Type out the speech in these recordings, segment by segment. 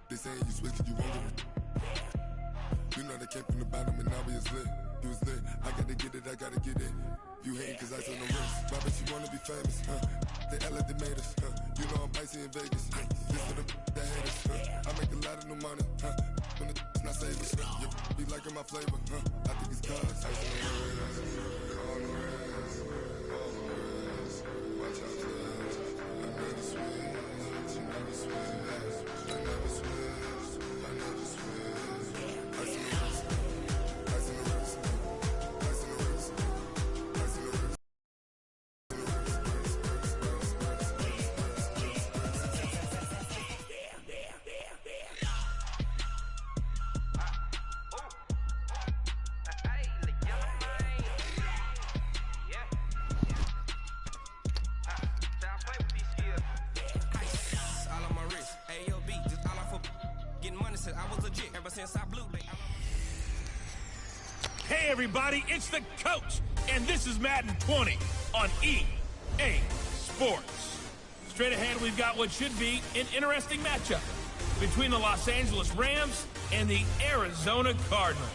They saying you switch, you won't get it. You know they came from the bottom and now we is lit. You was lit, I gotta get it, I gotta get it. You hate cause I on the wrist. Robert, you wanna be famous, They act like they made us, You know I'm icy in Vegas, This for the that hate us, I make a lot of new money, When the not savers, You be liking my flavor, I think it's cause ice on the wrist, on the wrist, on the wrist. Watch out for this. I never switch, I never switch, I never switch, I never switch. Ice on the wrist, ice on the wrist, ice on the wrist, ice on the wrist. Hey everybody, it's the coach, and this is Madden 20 on EA Sports. Straight ahead, we've got what should be an interesting matchup between the Los Angeles Rams and the Arizona Cardinals.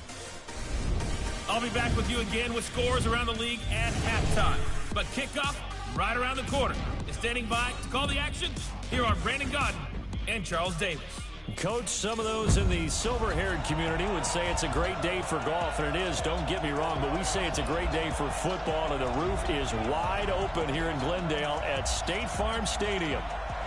I'll be back with you again with scores around the league at halftime. But kickoff right around the corner is standing by to call the action. Here are Brandon Gaudin and Charles Davis. Coach, some of those in the silver-haired community would say it's a great day for golf, and it is, don't get me wrong, but we say it's a great day for football, and the roof is wide open here in Glendale at State Farm Stadium.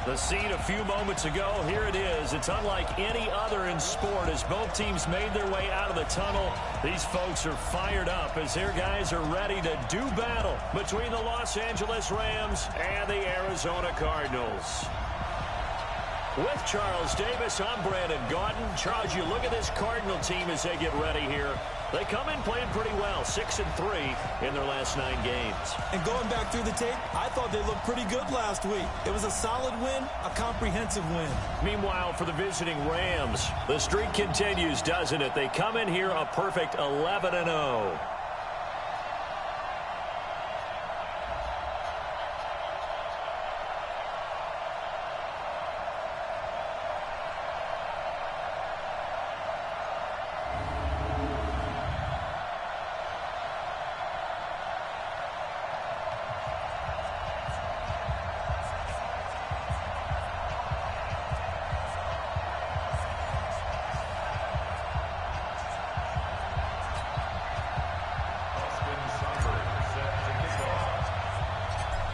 The scene a few moments ago, here it is. It's unlike any other in sport as both teams made their way out of the tunnel. These folks are fired up as their guys are ready to do battle between the Los Angeles Rams and the Arizona Cardinals. With Charles Davis, I'm Brandon Gaudin. Charles, you look at this Cardinal team as they get ready here. They come in playing pretty well, 6-3 in their last 9 games. And going back through the tape, I thought they looked pretty good last week. It was a solid win, a comprehensive win. Meanwhile, for the visiting Rams, the streak continues, doesn't it? They come in here a perfect 11-0.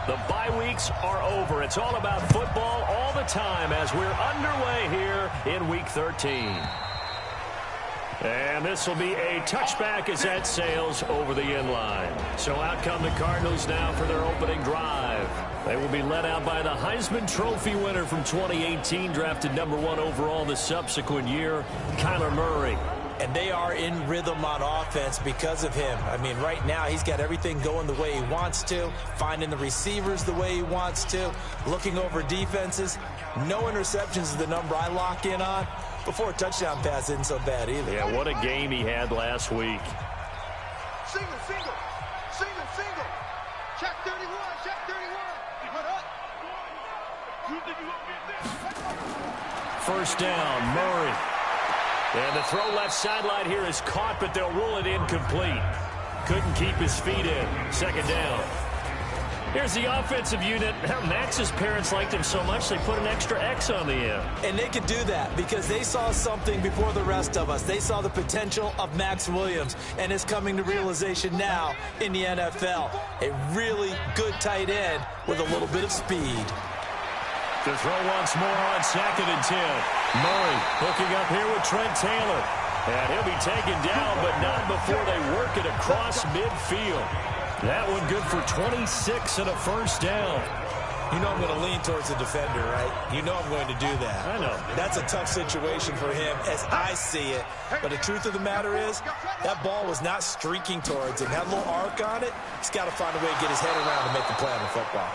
The bye weeks are over. It's all about football all the time as we're underway here in Week 13. And this will be a touchback as that sails over the end line. So out come the Cardinals now for their opening drive. They will be led out by the Heisman Trophy winner from 2018, drafted #1 overall the subsequent year, Kyler Murray. And they are in rhythm on offense because of him. I mean, right now he's got everything going the way he wants to, finding the receivers the way he wants to, looking over defenses. No interceptions is the number I lock in on. Before a touchdown pass isn't so bad either. Yeah, what a game he had last week. Single, single, single, single. Check 31, check 31. What up? First down, Murray. And the throw left sideline here is caught, but they'll rule it incomplete. Couldn't keep his feet in. Second down. Here's the offensive unit. Max's parents liked him so much they put an extra X on the end. And they could do that because they saw something before the rest of us. They saw the potential of Max Williams, and it's coming to realization now in the NFL. A really good tight end with a little bit of speed. To throw once more on 2nd and 10. Murray hooking up here with Trent Taylor. And he'll be taken down, but not before they work it across midfield. That one good for 26 and a first down. You know I'm going to lean towards the defender, right? You know I'm going to do that. I know. That's a tough situation for him as I see it. But the truth of the matter is, that ball was not streaking towards him. That little arc on it, he's got to find a way to get his head around to make the play on the football.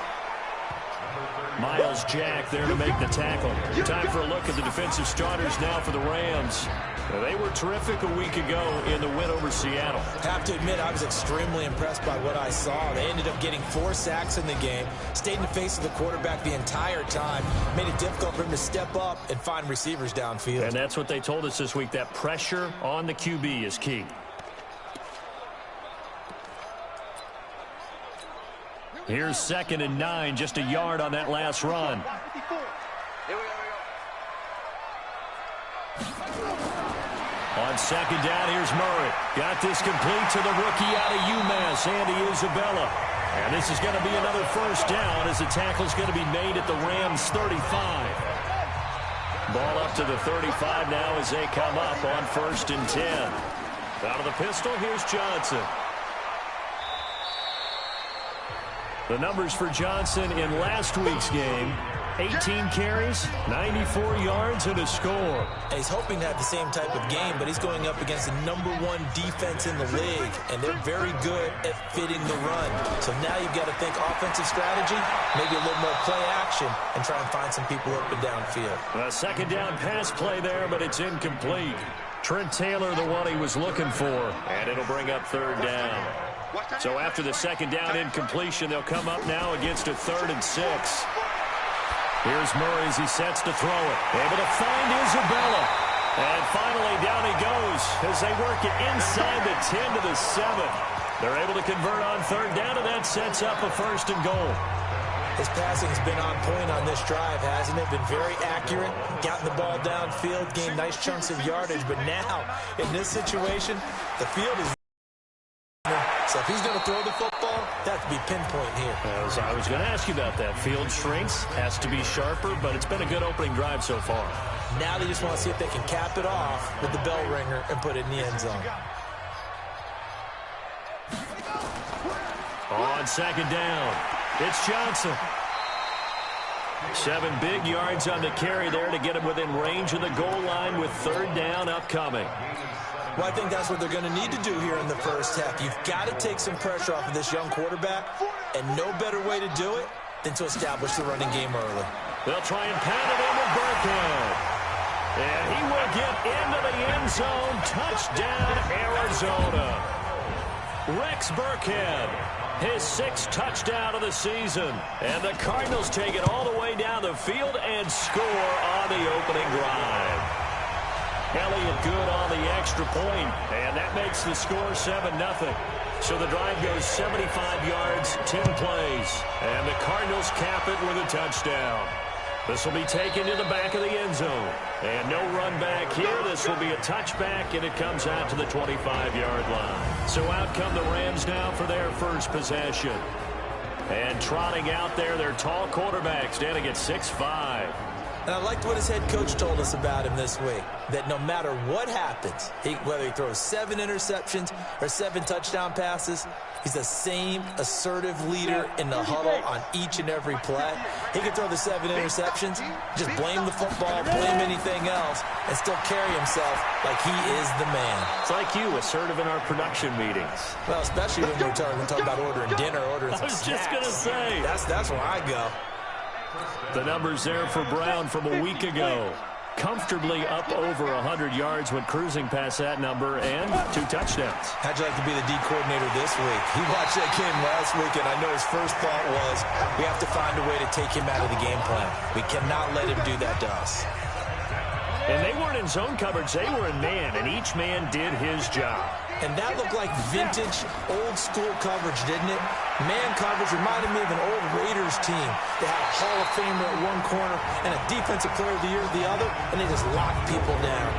Miles Jack there to make the tackle. Time for a look at the defensive starters now for the Rams. They were terrific a week ago in the win over Seattle. Have to admit, I was extremely impressed by what I saw. They ended up getting 4 sacks in the game, stayed in the face of the quarterback the entire time, made it difficult for him to step up and find receivers downfield. And that's what they told us this week, that pressure on the QB is key. Here's 2nd and 9, just a yard on that last run. On 2nd down, here's Murray. Got this complete to the rookie out of UMass, Andy Isabella. And this is going to be another first down as the tackle's going to be made at the Rams 35. Ball up to the 35 now as they come up on 1st and 10. Out of the pistol, here's Johnson. The numbers for Johnson in last week's game: 18 carries, 94 yards, and a score. He's hoping to have the same type of game, but he's going up against the #1 defense in the league, and they're very good at fitting the run. So now you've got to think offensive strategy, maybe a little more play action, and try and find some people up and downfield. A 2nd down pass play there, but it's incomplete. Trent Taylor, the one he was looking for, and it'll bring up 3rd down. So after the 2nd down incompletion, they'll come up now against a 3rd and 6. Here's Murray as he sets to throw it. Able to find Isabella. And finally down he goes as they work it inside the 10 to the 7. They're able to convert on 3rd down, and that sets up a 1st and goal. His passing's been on point on this drive, hasn't it? Been very accurate, gotten the ball downfield, gained nice chunks of yardage. But now, in this situation, the field is... So if he's going to throw the football, that would be pinpoint here. As I was going to ask you about that. Field shrinks, has to be sharper, but it's been a good opening drive so far. Now they just want to see if they can cap it off with the bell ringer and put it in the end zone. On 2nd down, it's Johnson. 7 big yards on the carry there to get him within range of the goal line with 3rd down upcoming. Well, I think that's what they're going to need to do here in the first half. You've got to take some pressure off of this young quarterback, and no better way to do it than to establish the running game early. They'll try and pound it in with Burkhead. And he will get into the end zone. Touchdown, Arizona. Rex Burkhead, his 6th touchdown of the season. And the Cardinals take it all the way down the field and score on the opening drive. Elliott good on the extra point, and that makes the score 7-0. So the drive goes 75 yards, 10 plays, and the Cardinals cap it with a touchdown. This will be taken to the back of the end zone, and no run back here. This will be a touchback, and it comes out to the 25-yard line. So out come the Rams now for their first possession. And trotting out there, their tall quarterback standing at 6'5". And I liked what his head coach told us about him this week, that no matter what happens, whether he throws 7 interceptions or 7 touchdown passes, he's the same assertive leader in the huddle on each and every play. He can throw the 7 interceptions, just blame the football, blame anything else, and still carry himself like he is the man. It's like you, assertive in our production meetings. Well, especially when we're talking about ordering dinner, ordering some snacks. I was just going to say. That's where I go. The numbers there for Brown from a week ago. Comfortably up over 100 yards when cruising past that number, and 2 touchdowns. How'd you like to be the D coordinator this week? He watched that game last week, and I know his first thought was, we have to find a way to take him out of the game plan. We cannot let him do that to us. And they weren't in zone coverage, they were in man, and each man did his job. And that looked like vintage, old-school coverage, didn't it? Man coverage reminded me of an old Raiders team. They had a Hall of Famer at one corner and a Defensive Player of the Year at the other, and they just locked people down.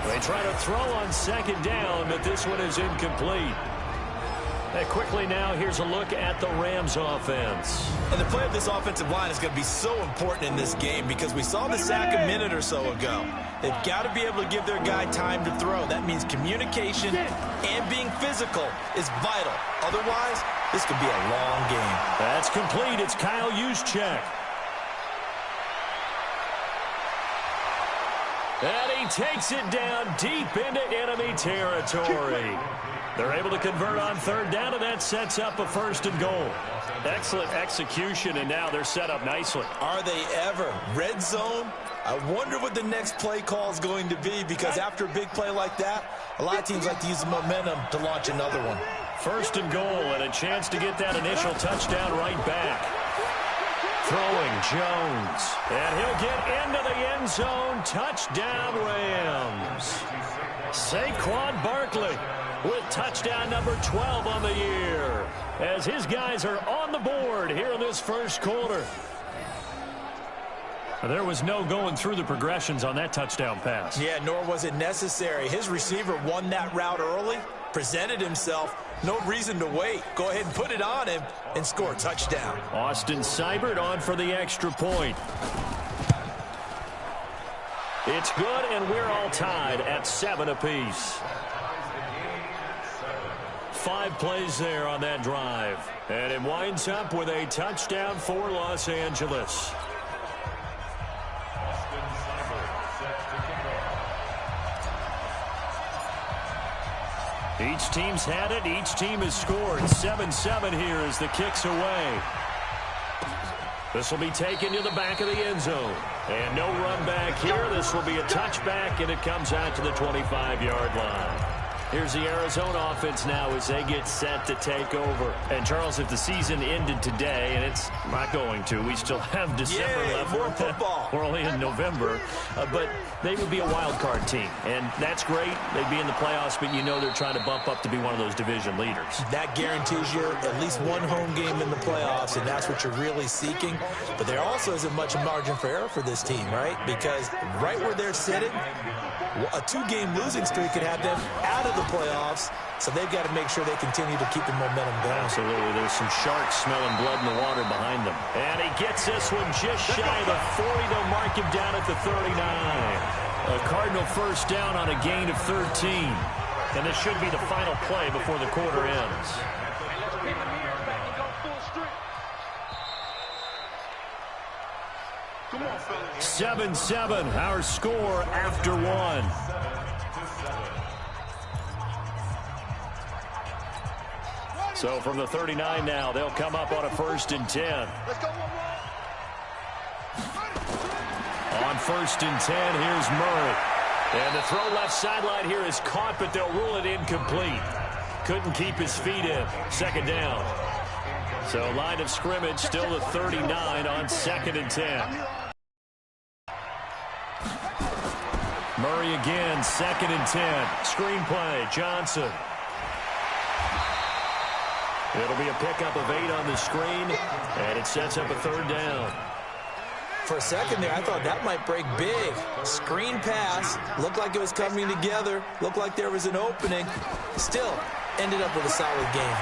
They try to throw on 2nd down, but this one is incomplete. And quickly now, here's a look at the Rams offense. And the play of this offensive line is going to be so important in this game because we saw the sack a minute or so ago. They've got to be able to give their guy time to throw. That means communication and being physical is vital. Otherwise, this could be a long game. That's complete. It's Kyle Juszczyk. And he takes it down deep into enemy territory. They're able to convert on third down, and that sets up a 1st and goal. Excellent execution, and now they're set up nicely. Are they ever? Red zone? I wonder what the next play call is going to be, because after a big play like that, a lot of teams like to use the momentum to launch another one. 1st and goal, and a chance to get that initial touchdown right back. Throwing Jones, and he'll get into the end zone. Touchdown, Rams. Saquon Barkley with touchdown number 12 on the year, as his guys are on the board here in this 1st quarter. There was no going through the progressions on that touchdown pass. Yeah, nor was it necessary. His receiver won that route early, presented himself. No reason to wait. Go ahead and put it on him and score a touchdown. Austin Seibert on for the extra point. It's good, and we're all tied at 7 apiece. 5 plays there on that drive. And it winds up with a touchdown for Los Angeles. Each team's had it. Each team has scored. 7-7 here as the kick's away. This will be taken to the back of the end zone. And no run back here. This will be a touchback, and it comes out to the 25-yard line. Here's the Arizona offense now as they get set to take over. And, Charles, if the season ended today, and it's not going to, we still have December left. More football. We're only in November. But they would be a wild card team. And that's great. They'd be in the playoffs, but you know they're trying to bump up to be one of those division leaders. That guarantees you at least one home game in the playoffs, and that's what you're really seeking. But there also isn't much margin for error for this team, right? Because right where they're sitting, a 2-game losing streak could have them out of the playoffs, so they've got to make sure they continue to keep the momentum going. Absolutely. There's some sharks smelling blood in the water behind them. And he gets this one just shy of the 40. They'll mark him down at the 39. A Cardinal 1st down on a gain of 13. And this should be the final play before the quarter ends. 7-7, our score after 1. So from the 39 now, they'll come up on a 1st and 10. On 1st and 10, here's Murray. And the throw left sideline here is caught, but they'll rule it incomplete. Couldn't keep his feet in. 2nd down. So line of scrimmage still the 39 on 2nd and 10. Murray again, 2nd and 10. Screenplay, Johnson. It'll be a pickup of 8 on the screen, and it sets up a 3rd down. For a second there, I thought that might break big. Screen pass, looked like it was coming together, looked like there was an opening. Still, ended up with a solid game.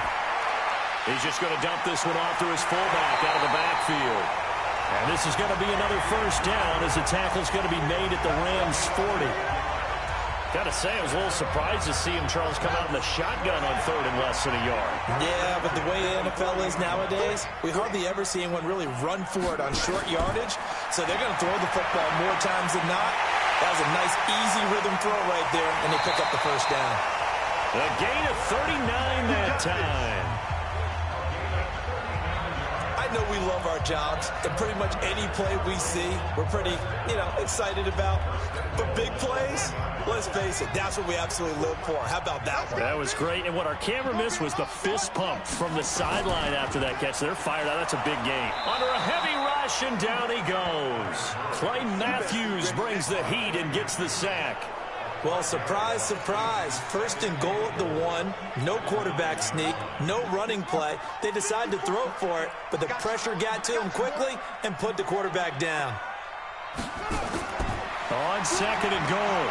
He's just going to dump this one off to his fullback out of the backfield. And this is going to be another 1st down as the tackle's going to be made at the Rams 40. Got to say, I was a little surprised to see him, Charles, come out in the shotgun on 3rd and less than a yard. Yeah, but the way the NFL is nowadays, we hardly ever see anyone really run for it on short yardage. So they're going to throw the football more times than not. That was a nice, easy rhythm throw right there, and they pick up the 1st down. A gain of 39 that time. I know we love our jobs, and pretty much any play we see, we're pretty, excited about. But big plays, let's face it, that's what we absolutely live for. How about that one? That was great, and what our camera missed was the fist pump from the sideline after that catch. They're fired out. That's a big gain. Under a heavy rush, and down he goes. Clay Matthews brings the heat and gets the sack. Well, surprise, surprise. 1st and goal at the 1. No quarterback sneak. No running play. They decided to throw for it, but the pressure got to him quickly and put the quarterback down. On 2nd and goal.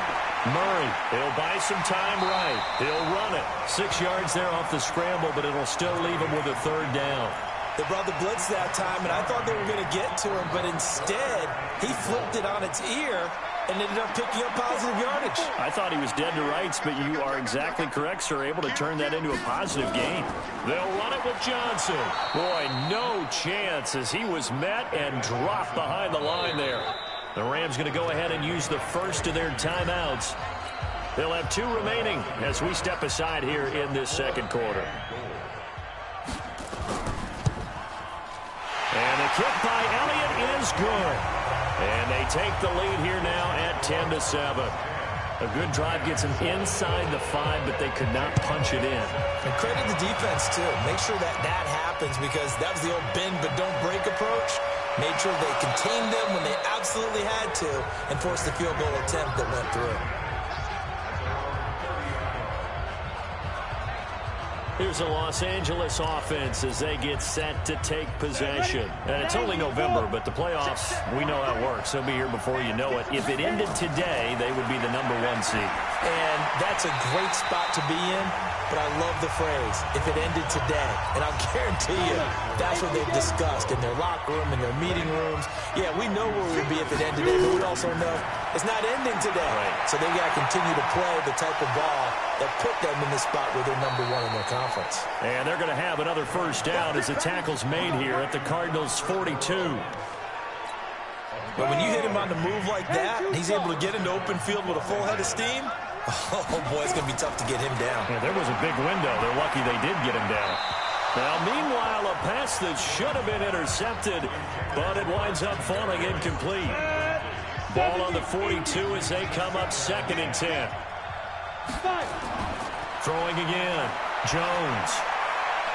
Murray, he'll buy some time right. He'll run it. 6 yards there off the scramble, but it'll still leave him with a 3rd down. They brought the blitz that time, and I thought they were going to get to him, but instead, he flipped it on its ear and ended up picking up positive yardage. I thought he was dead to rights, but you are exactly correct, sir. Able to turn that into a positive gain. They'll run it with Johnson. Boy, no chance as he was met and dropped behind the line there. The Rams going to go ahead and use the first of their timeouts. They'll have 2 remaining as we step aside here in this second quarter. And the kick by Elliott is good. And they take the lead here now at 10-7. A good drive gets them inside the 5, but they could not punch it in. And credit the defense, too. Make sure that happens, because that was the old bend but don't break approach. Made sure they contained them when they absolutely had to and forced the field goal attempt that went through. Here's a Los Angeles offense as they get set to take possession. And it's only November, but the playoffs, we know how it works. They'll be here before you know it. If it ended today, they would be the #1 seed. And that's a great spot to be in, but I love the phrase, if it ended today. And I'll guarantee you, that's what they've discussed in their locker room, in their meeting rooms. Yeah, we know where we'd be if it ended today, but we also know it's not ending today. Right. So they've got to continue to play the type of ball that put them in the spot where they're #1 in their conference. And they're going to have another first down as the tackle's made here at the Cardinals' 42. But when you hit him on the move like that, and he's able to get into open field with a full head of steam, oh boy, it's going to be tough to get him down. Yeah, there was a big window. They're lucky they did get him down. Now, meanwhile, a pass that should have been intercepted, but it winds up falling incomplete. Ball on the 42 as they come up 2nd and 10. Throwing again. Jones.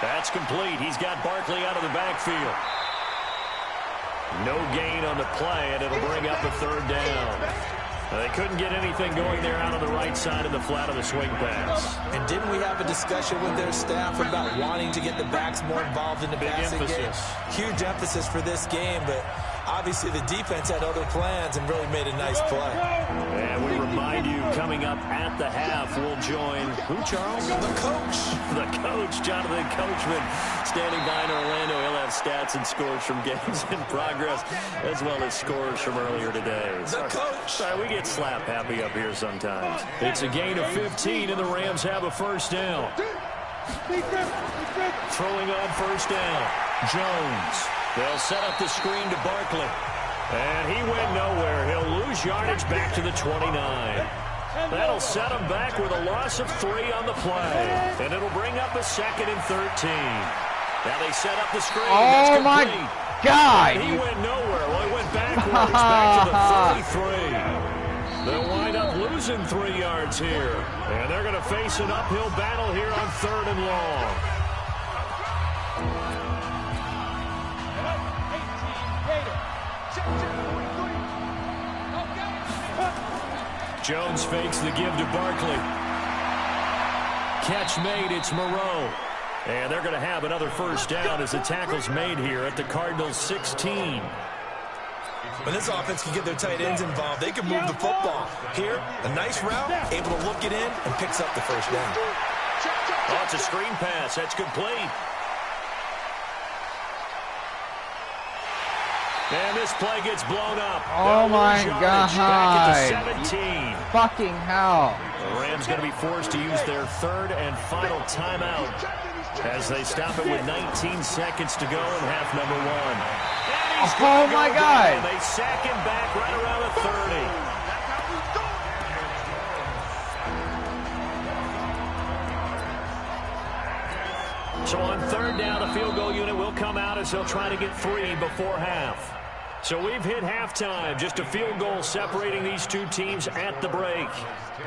That's complete. He's got Barkley out of the backfield. No gain on the play, and it'll bring up a 3rd down. They couldn't get anything going there out on the right side of the flat of the swing pass. And didn't we have a discussion with their staff about wanting to get the backs more involved in the passing game? Huge emphasis for this game, but obviously the defense had other plans and really made a nice play. And we remind you, coming up at the half, we'll join who, Charles? The coach. The coach, Jonathan Coachman, standing by in Orlando. He'll have stats and scores from games in progress, as well as scores from earlier today. The coach. Sorry, we get slap happy up here sometimes. It's a gain of 15, and the Rams have a first down. Throwing on first down, Jones. They'll set up the screen to Barkley. And he went nowhere. He'll lose yardage back to the 29. That'll set him back with a loss of 3 on the play. And it'll bring up a 2nd and 13. Now they set up the screen. Oh, my God. And he went nowhere. Well, he went backwards back to the 33. They'll wind up losing 3 yards here. And they're going to face an uphill battle here on 3rd and long. Jones fakes the give to Barkley. Catch made, it's Moreau. And they're going to have another first down as the tackle's made here at the Cardinals' 16. When this offense can get their tight ends involved, they can move the football. Here, a nice route, able to look it in, and picks up the first down. Oh, it's a screen pass. That's complete. And this play gets blown up. Oh, my God. Back at the 17. Fucking hell. The Rams going to be forced to use their 3rd and final timeout as they stop it with 19 seconds to go in half number 1. Oh, my God. And they sack him back right around the 30. So on 3rd down, the field goal unit will come out as they'll try to get 3 before half. So we've hit halftime, just a field goal separating these 2 teams at the break.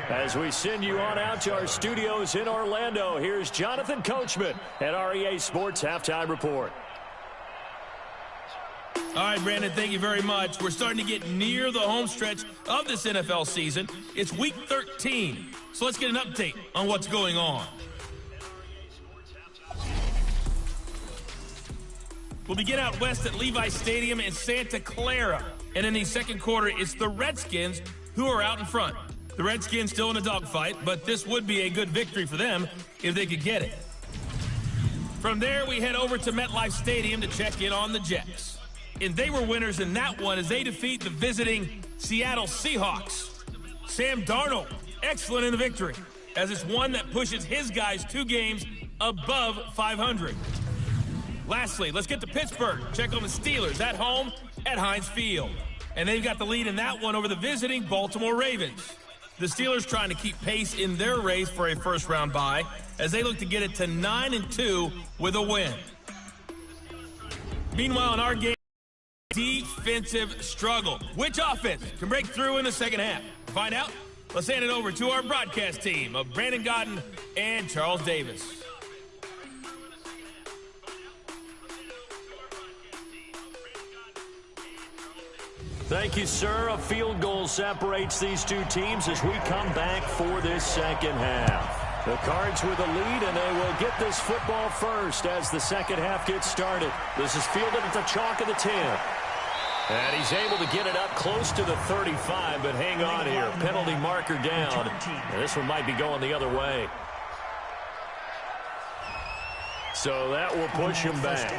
As we send you on out to our studios in Orlando, here's Jonathan Coachman at REA Sports Halftime Report. All right, Brandon, thank you very much. We're starting to get near the home stretch of this NFL season. It's Week 13, so let's get an update on what's going on. We'll begin out west at Levi Stadium in Santa Clara. And in the second quarter, it's the Redskins who are out in front. The Redskins still in a dogfight, but this would be a good victory for them if they could get it. From there, we head over to MetLife Stadium to check in on the Jets. And they were winners in that one as they defeat the visiting Seattle Seahawks. Sam Darnold, excellent in the victory, as it's one that pushes his guys 2 games above 500. Lastly, let's get to Pittsburgh. Check on the Steelers at home at Heinz Field. and they've got the lead in that one over the visiting Baltimore Ravens. The Steelers trying to keep pace in their race for a first-round bye as they look to get it to 9-2 with a win. Meanwhile, in our game, defensive struggle. Which offense can break through in the second half? To find out, let's hand it over to our broadcast team of Brandon Godden and Charles Davis. Thank you, sir. A field goal separates these two teams as we come back for this second half. The Cards with the lead, and they will get this football first as the second half gets started. This is fielded at the chalk of the 10. And he's able to get it up close to the 35, but hang on here. Penalty marker down. And this one might be going the other way. So that will push him back.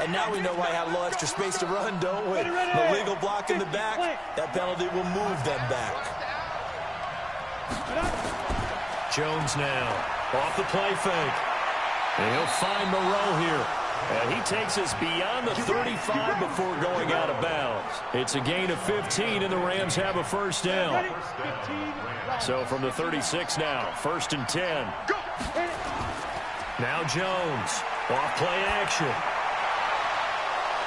And now we know why I have a little extra space to run, don't we? The legal block in the back, that penalty will move them back. Jones now off the play fake. And he'll find Moreau here. And he takes us beyond the 35 before going out of bounds. It's a gain of 15, and the Rams have a first down. So from the 36 now, 1st and 10. Now Jones, off play action.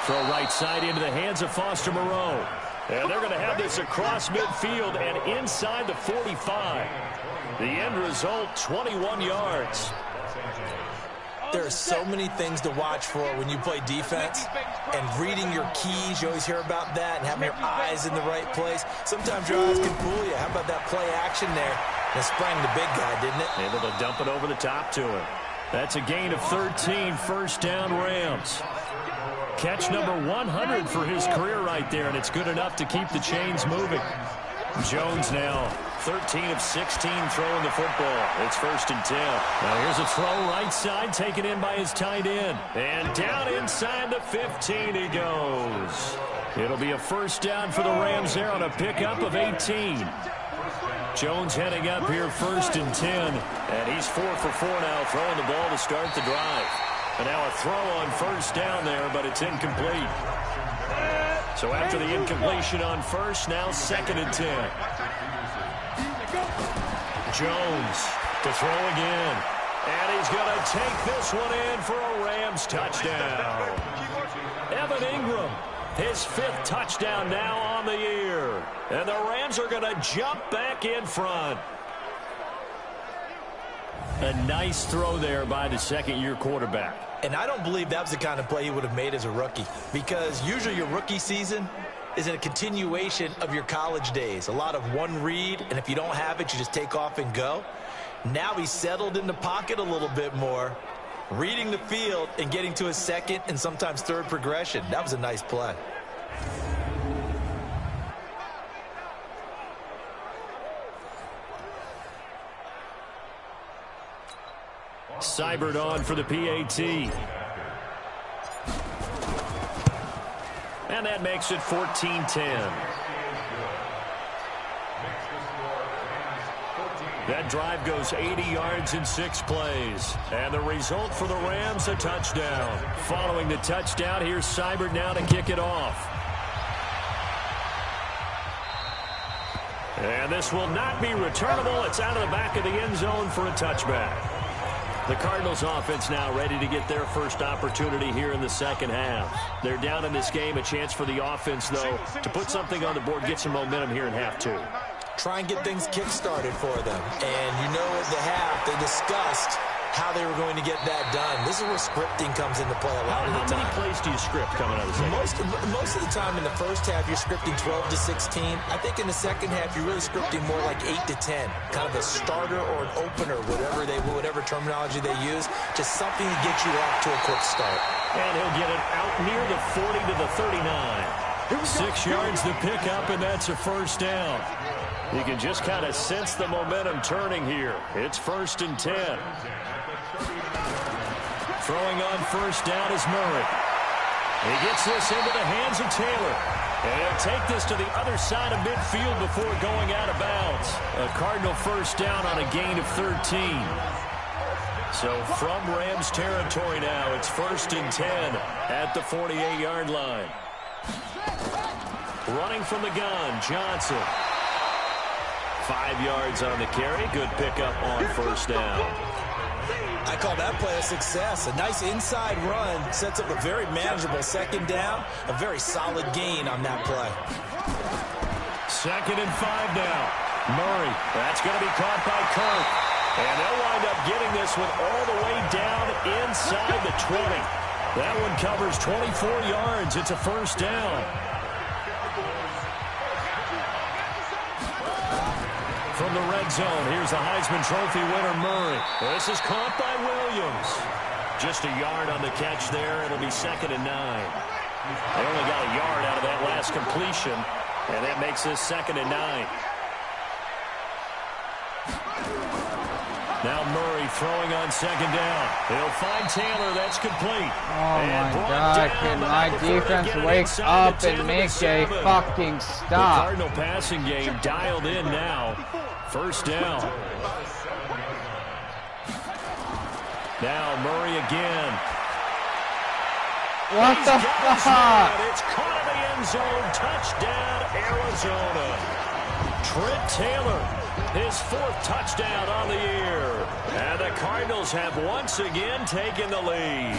Throw right side into the hands of Foster Moreau. And they're going to have this across midfield and inside the 45. The end result, 21 yards. There are so many things to watch for when you play defense, and reading your keys, you always hear about that, and having your eyes in the right place. Sometimes your eyes can fool you. How about that play action there? That sprang the big guy, didn't it? Able to dump it over the top to him. That's a gain of 13, first down Rams. Catch number 100 for his career right there, and it's good enough to keep the chains moving. Jones now 13 of 16 throwing the football. It's 1st and 10. Now here's a throw right side taken in by his tight end. And down inside the 15 he goes. It'll be a first down for the Rams there on a pickup of 18. Jones heading up here 1st and 10. And he's 4 for 4 now throwing the ball to start the drive. And now a throw on first down there, but it's incomplete. So after the incompletion on first, now 2nd and 10. Jones to throw again. And he's going to take this one in for a Rams touchdown. Evan Ingram, his 5th touchdown now on the year. And the Rams are going to jump back in front. A nice throw there by the second-year quarterback. And I don't believe that was the kind of play he would have made as a rookie, because usually your rookie season is a continuation of your college days. A lot of one read, and if you don't have it, you just take off and go. Now he's settled in the pocket a little bit more, reading the field and getting to his second and sometimes third progression. That was a nice play. Seibert on for the PAT. And that makes it 14-10. That drive goes 80 yards in 6 plays. And the result for the Rams, a touchdown. Following the touchdown, here's Seibert now to kick it off. And this will not be returnable. It's out of the back of the end zone for a touchback. The Cardinals offense now ready to get their first opportunity here in the second half. They're down in this game. A chance for the offense, though, to put something on the board, get some momentum here in half 2. Try and get things kick-started for them. And you know at the half, they discussed how they were going to get that done. This is where scripting comes into play a lot of the time. How many plays do you script coming out of the second half? Most of the time in the first half, you're scripting 12 to 16. I think in the second half, you're really scripting more like 8 to 10. Kind of a starter or an opener, whatever terminology they use. Just something to get you off to a quick start. And he'll get it out near the 40 to the 39. 6 yards to pick up, and that's a first down. You can just kind of sense the momentum turning here. It's 1st and 10. Throwing on first down is Murray. He gets this into the hands of Taylor. And he'll take this to the other side of midfield before going out of bounds. A Cardinal first down on a gain of 13. So from Rams territory now, it's 1st and 10 at the 48-yard line. Running from the gun, Johnson. 5 yards on the carry. Good pickup on first down. I call that play a success. A nice inside run sets up a very manageable second down. A very solid gain on that play. 2nd and 5 now. Murray, that's going to be caught by Kirk. And they'll wind up getting this one all the way down inside the 20. That one covers 24 yards. It's a first down. From the red zone, here's the Heisman Trophy winner, Murray. This is caught by Williams. Just a yard on the catch there. It'll be 2nd and 9. They only got a yard out of that last completion, and that makes this 2nd and 9. Now Murray throwing on 2nd down. He'll find Taylor. That's complete. Oh, my God. Can my defense wake up and make a fucking stop? The Cardinal passing game dialed in now. First down. Now Murray again. What the fuck? It's caught in the end zone. Touchdown, Arizona. Trent Taylor, his 4th touchdown on the year. And the Cardinals have once again taken the lead.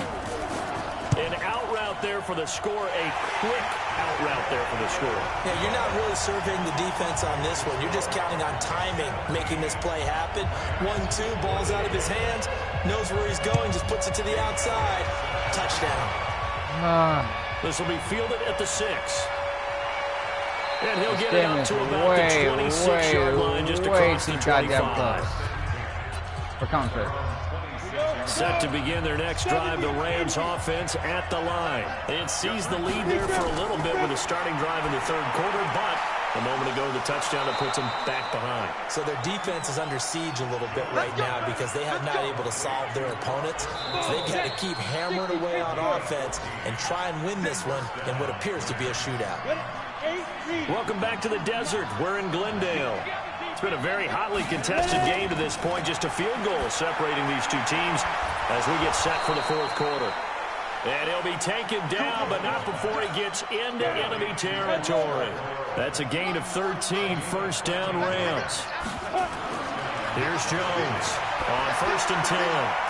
An out route there for the score, a quick out route there for the score. Yeah, you're not really surveying the defense on this one. You're just counting on timing, making this play happen. 1-2, ball's out of his hands, knows where he's going, just puts it to the outside. Touchdown. This will be fielded at the 6. And he'll get it up to about the 26-yard line, just across the 25. For comfort. Set to begin their next drive, the Rams offense at the line. It seized the lead there for a little bit with a starting drive in the 3rd quarter, but a moment ago the touchdown that puts them back behind. So their defense is under siege a little bit right now because they have not able to solve their opponents. So they've got to keep hammering away on offense and try and win this one in what appears to be a shootout. Welcome back to the desert. We're in Glendale. It's been a very hotly contested game to this point. Just a field goal separating these two teams as we get set for the 4th quarter. And he'll be taken down, but not before he gets into enemy territory. That's a gain of 13, first down Rams. Here's Jones on 1st and 10.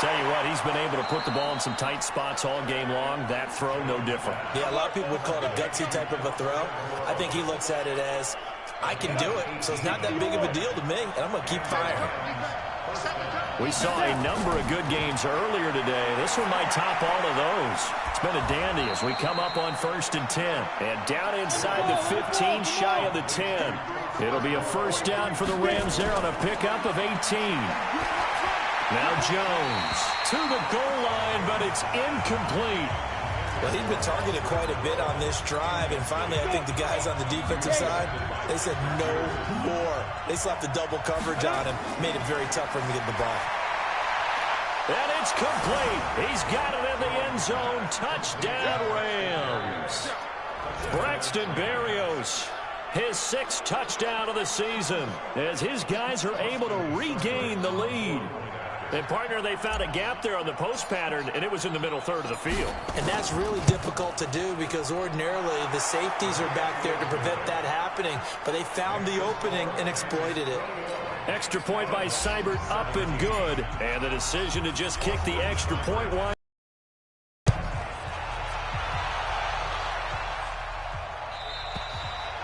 Tell you what, he's been able to put the ball in some tight spots all game long. That throw, no different. Yeah, a lot of people would call it a gutsy type of a throw. I think he looks at it as, I can do it, so it's not that big of a deal to me, and I'm going to keep firing. We saw a number of good games earlier today. This one might top all of those. It's been a dandy as we come up on 1st and 10. And down inside the 15, shy of the 10. It'll be a first down for the Rams there on a pickup of 18. Now Jones to the goal line, but it's incomplete. Well, he's been targeted quite a bit on this drive, and finally I think the guys on the defensive side, they said no more. They slapped the double coverage on him, made it very tough for him to get the ball. And it's complete. He's got it in the end zone. Touchdown, Rams. Braxton Berrios, his 6th touchdown of the season, as his guys are able to regain the lead. And, partner, they found a gap there on the post pattern, and it was in the middle 3rd of the field. And that's really difficult to do because ordinarily the safeties are back there to prevent that happening. But they found the opening and exploited it. Extra point by Seibert, up and good. And the decision to just kick the extra point one.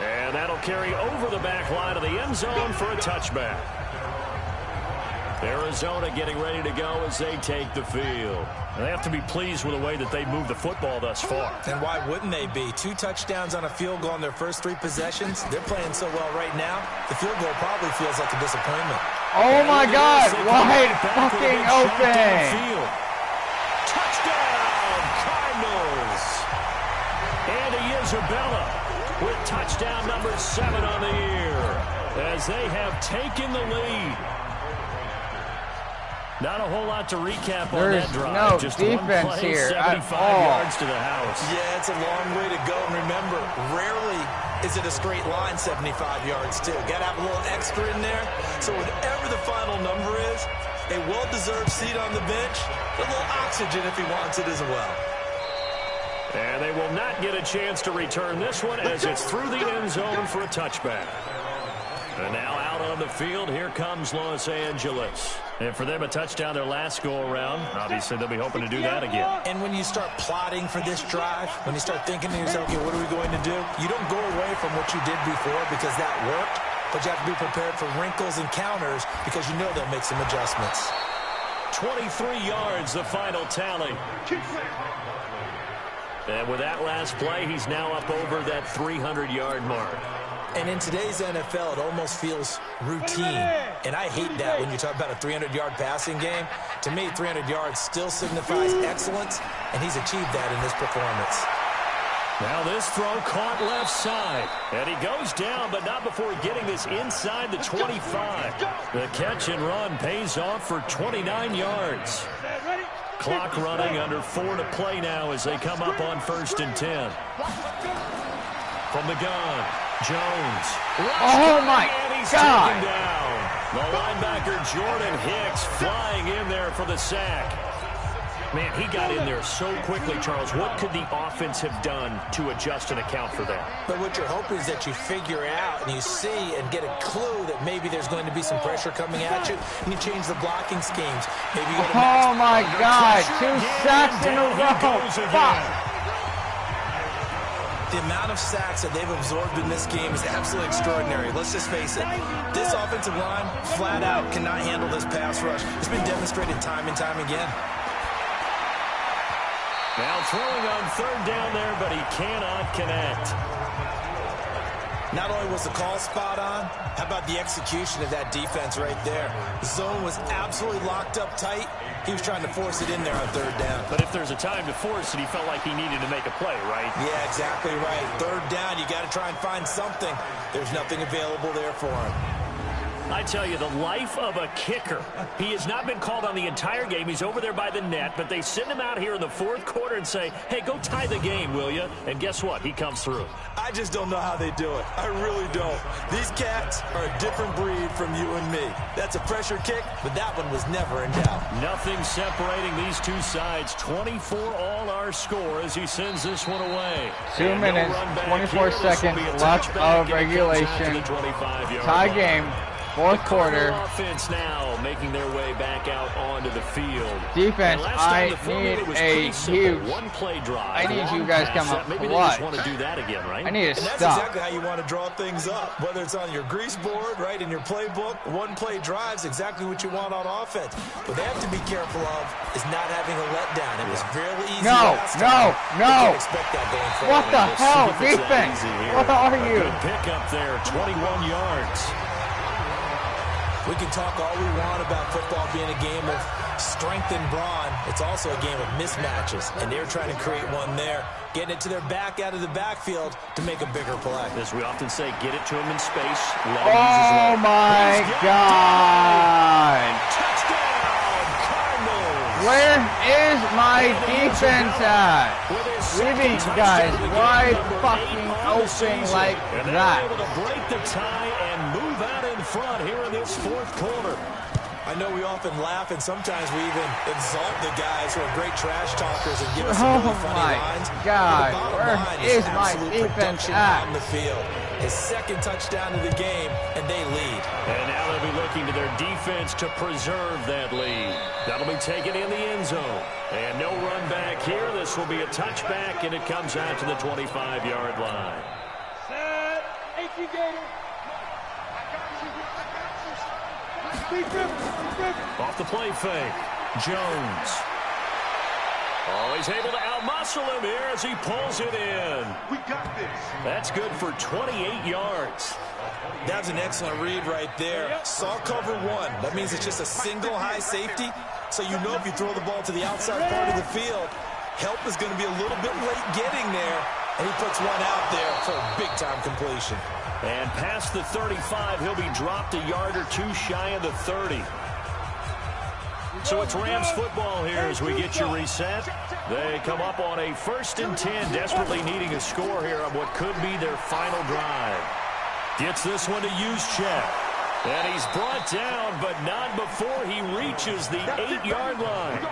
And that'll carry over the back line of the end zone for a touchback. Arizona getting ready to go as they take the field. And they have to be pleased with the way that they moved the football thus far. And why wouldn't they be? 2 touchdowns on a field goal in their first 3 possessions. They're playing so well right now, the field goal probably feels like a disappointment. Oh, my God. Wide fucking open. Touchdown, Cardinals. Andy Isabella with touchdown number 7 on the year as they have taken the lead. Not a whole lot to recap on that drive. No just defense one play, here 75 yards to the house. Yeah, it's a long way to go. And remember, rarely is it a straight line 75 yards, too. Got to have a little extra in there. So whatever the final number is, a well-deserved seat on the bench, a little oxygen if he wants it as well. And they will not get a chance to return this one as it's through the end zone for a touchback. And now out on the field, here comes Los Angeles. And for them, a touchdown their last go-around. Obviously, they'll be hoping to do that again. And when you start plotting for this drive, when you start thinking to yourself, okay, what are we going to do? You don't go away from what you did before because that worked, but you have to be prepared for wrinkles and counters because you know they'll make some adjustments. 23 yards, the final tally. And with that last play, he's now up over that 300-yard mark. And in today's NFL, it almost feels routine. And I hate that when you talk about a 300-yard passing game. To me, 300 yards still signifies excellence, and he's achieved that in this performance. Now this throw caught left side. And he goes down, but not before getting this inside the 25. The catch and run pays off for 29 yards. Clock running under 4 to play now as they come up on 1st and 10. From the gun, Jones. Oh my God! Taken down. The linebacker Jordan Hicks flying in there for the sack. Man, he got in there so quickly, Charles. What could the offense have done to adjust and account for that? But what you're hoping is that you figure out and you see and get a clue that maybe there's going to be some pressure coming at you, and you change the blocking schemes. Maybe you go to Oh my God! 2 sacks in a row. Fuck. The amount of sacks that they've absorbed in this game is absolutely extraordinary. Let's just face it. This offensive line, flat out, cannot handle this pass rush. It's been demonstrated time and time again. Now throwing on 3rd down there, but he cannot connect. Not only was the call spot on, how about the execution of that defense right there? The zone was absolutely locked up tight. He was trying to force it in there on 3rd down. But if there's a time to force it, he felt like he needed to make a play, right? Yeah, exactly right. 3rd down, you got to try and find something. There's nothing available there for him. I tell you, the life of a kicker. He has not been called on the entire game. He's over there by the net, but they send him out here in the 4th quarter and say, hey, go tie the game, will you? And guess what? He comes through. I just don't know how they do it. I really don't. These cats are a different breed from you and me. That's a pressure kick, but that one was never in doubt. Nothing separating these two sides. 24 all our score as he sends this one away. 2 minutes, 24 seconds left of regulation. Tie game. 4th quarter. Offense now making their way back out onto the field. Defense, I need a huge. One-play drive. I need you guys come up Maybe they clutch. just want to do that again, right? I need to And that's stop. exactly how you want to draw things up. Whether it's on your grease board, right, in your playbook, one-play drives, exactly what you want on offense. What they have to be careful of is not having a letdown. It was fairly easy last time. No. You can't expect that going forward. What the hell, defense? What are you? Good pickup there, 21 yards. We can talk all we want about football being a game of strength and brawn. It's also a game of mismatches, and they're trying to create one there, getting it to their back out of the backfield to make a bigger play. As we often say, get it to him in space. Let him use his leg. Oh my God! Touchdown, Cardinals! Where is my defense at? Leaving guys wide fucking open like that. Able to break the tie and move out in front here in this 4th quarter. I know we often laugh, and sometimes we even exalt the guys who are great trash talkers and give us some really funny lines. Oh my God, where is my absolute defense production at? on the field. His 2nd touchdown of the game, and they lead. And now they'll be looking to their defense to preserve that lead. That'll be taken in the end zone. And no run back here. This will be a touchback, and it comes out to the 25-yard line. Off the play fake. Jones. Oh, he's able to outmuscle him here as he pulls it in. We got this. That's good for 28 yards. That's an excellent read right there. Saw cover 1. That means it's just a single high safety. So you know if you throw the ball to the outside part of the field, help is going to be a little bit late getting there. And he puts one out there for a big-time completion. And past the 35, he'll be dropped a yard or two shy of the 30. So it's Rams football here as we get you reset. They come up on a 1st and 10, desperately needing a score here on what could be their final drive. Gets this one to Juszczyk. And he's brought down, but not before he reaches the 8-yard line.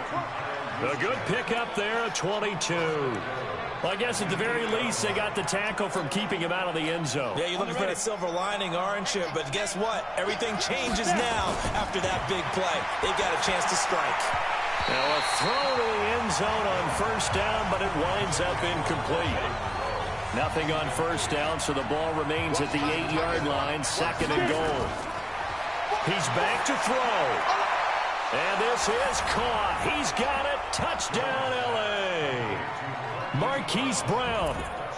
A good pickup there at 22. Well, I guess at the very least, they got the tackle from keeping him out of the end zone. Yeah, you're looking for that silver lining, aren't you? But guess what? Everything changes now after that big play. They've got a chance to strike. Now a throw to the end zone on first down, but it winds up incomplete. Nothing on first down, so the ball remains at the 8-yard line, 2nd and goal. He's back to throw. And this is caught. He's got it. Touchdown, L.A. Marquise Brown,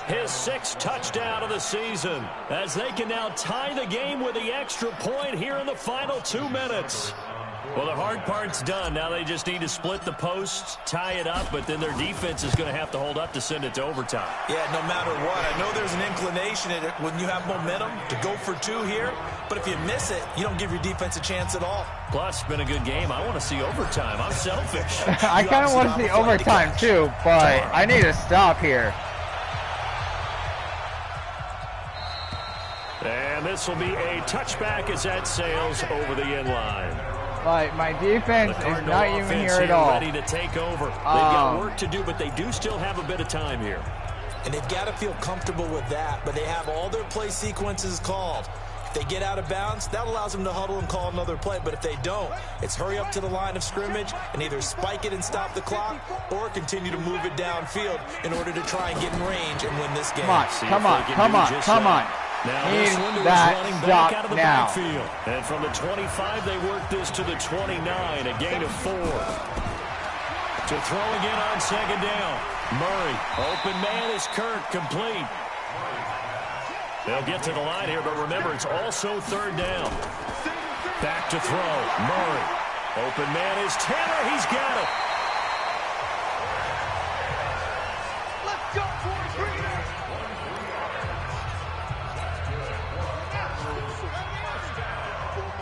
his 6th touchdown of the season, as they can now tie the game with the extra point here in the final 2 minutes. Well, the hard part's done. Now they just need to split the posts, tie it up, but then their defense is going to have to hold up to send it to overtime. Yeah, no matter what. I know there's an inclination in it when you have momentum to go for 2 here, but if you miss it, you don't give your defense a chance at all. Plus, it's been a good game. I want to see overtime. I'm selfish. I kind of want to see overtime too, but I need to stop here. And this will be a touchback as that sails over the end line. But my defense is not even here at all. Ready to take over. They've got work to do, but they do still have a bit of time here. And they've got to feel comfortable with that, but they have all their play sequences called. If they get out of bounds, that allows them to huddle and call another play. But if they don't, it's hurry up to the line of scrimmage and either spike it and stop the clock or continue to move it downfield in order to try and get in range and win this game. Come on. Now Need this one is that running stop back out of the now. backfield. And from the 25, they work this to the 29, a gain of 4. To throw again on 2nd down. Murray, open man is Kirk, complete. They'll get to the line here, but remember, it's also 3rd down. Back to throw, Murray. Open man is Taylor, he's got it. Let's go, boys, bring it in.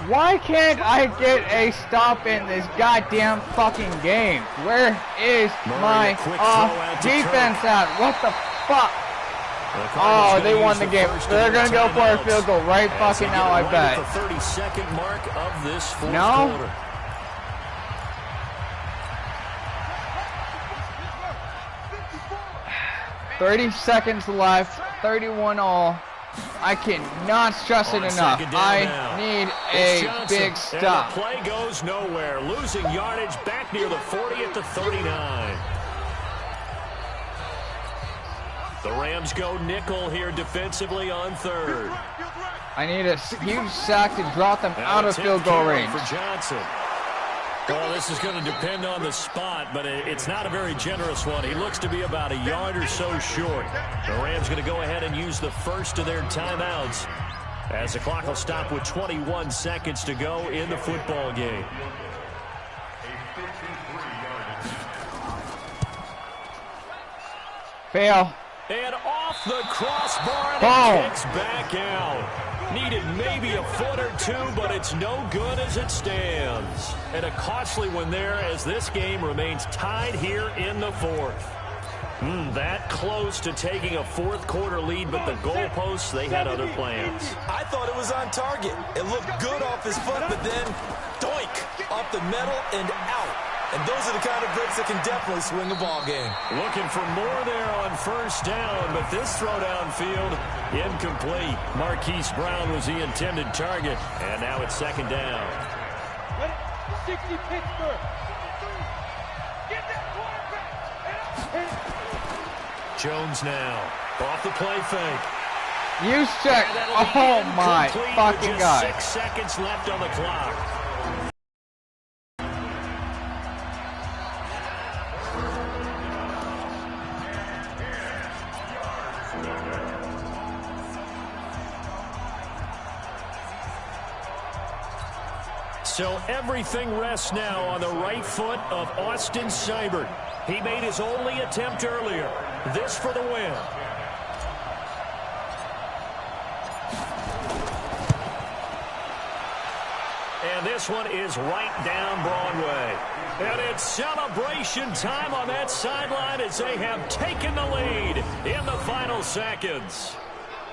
Why can't I get a stop in this goddamn fucking game? Where is my defense at? What the fuck? Oh, they won the game. They're going to go for a field goal right fucking now, I bet. The 30-second mark of this 4th quarter. 30 seconds left, 31-all. I cannot stress it enough. I need a big stop. And the play goes nowhere. Losing yardage back near the 40 at the 39. The Rams go nickel here defensively on 3rd. I need a huge sack to drop them out of field goal range. For Johnson. Well, this is going to depend on the spot, but it's not a very generous one. He looks to be about a yard or so short. The Rams going to go ahead and use the first of their timeouts as the clock will stop with 21 seconds to go in the football game. Fail. And off the crossbar, and it kicks back out. Needed maybe a foot or 2, but it's no good as it stands. And a costly one there as this game remains tied here in the 4th. That close to taking a 4th quarter lead, but the goalposts, they had other plans. I thought it was on target. It looked good off his foot, but then doink, off the metal and out. And those are the kind of breaks that can definitely swing a ball game. Looking for more there on first down, but this throw downfield incomplete. Marquise Brown was the intended target, and now it's 2nd down. 60 Pittsburgh. Get that quarterback. Jones now off the play fake. You check. Oh my fucking God. 6 seconds left on the clock. So everything rests now on the right foot of Austin Seibert. He made his only attempt earlier. This for the win. And this one is right down Broadway. And it's celebration time on that sideline as they have taken the lead in the final seconds.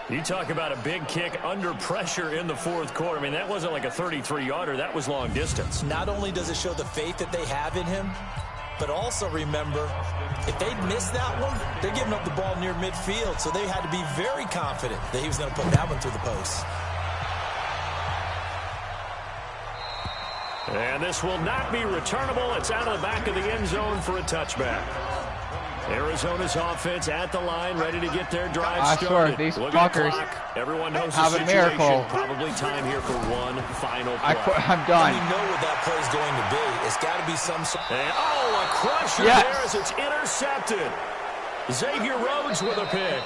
You talk about a big kick under pressure in the fourth quarter. I mean, that wasn't like a 33-yarder. That was long distance. Not only does it show the faith that they have in him, but also remember, if they'd missed that one, they're giving up the ball near midfield, so they had to be very confident that he was going to put that one through the post. And this will not be returnable. It's out of the back of the end zone for a touchback. Arizona's offense at the line, ready to get their drive started. I swear, these fuckers Everyone knows have the a situation. miracle. Probably time here for one final play. I'm done. We know what that play is going to be. It's got to be some sort. And, a crusher there as it's intercepted. Xavier Rhodes with a pick.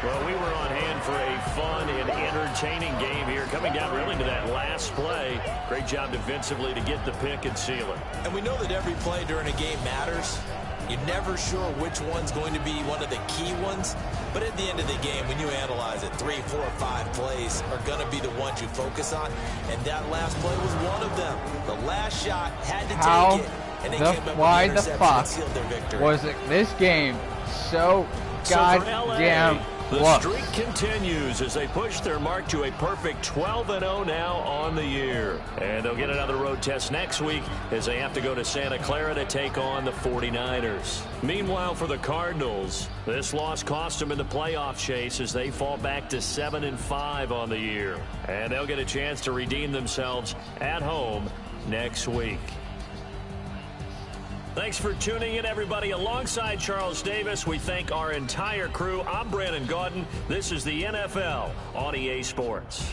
Well, we were on hand for a fun and entertaining game here, coming down really to that last play. Great job defensively to get the pick and seal it. And we know that every play during a game matters. You're never sure which one's going to be one of the key ones. But at the end of the game, when you analyze it, 3, 4, 5 plays are going to be the ones you focus on. And that last play was one of them. The last shot had to take it. And they came up why with the the interception fuck and sealed their victory. was this game so goddamn the close? streak continues as they push their mark to a perfect 12-0 now on the year. And they'll get another road test next week as they have to go to Santa Clara to take on the 49ers. Meanwhile, for the Cardinals, this loss cost them in the playoff chase as they fall back to 7-5 on the year. And they'll get a chance to redeem themselves at home next week. Thanks for tuning in, everybody. Alongside Charles Davis, we thank our entire crew. I'm Brandon Gaudin. This is the NFL on EA Sports.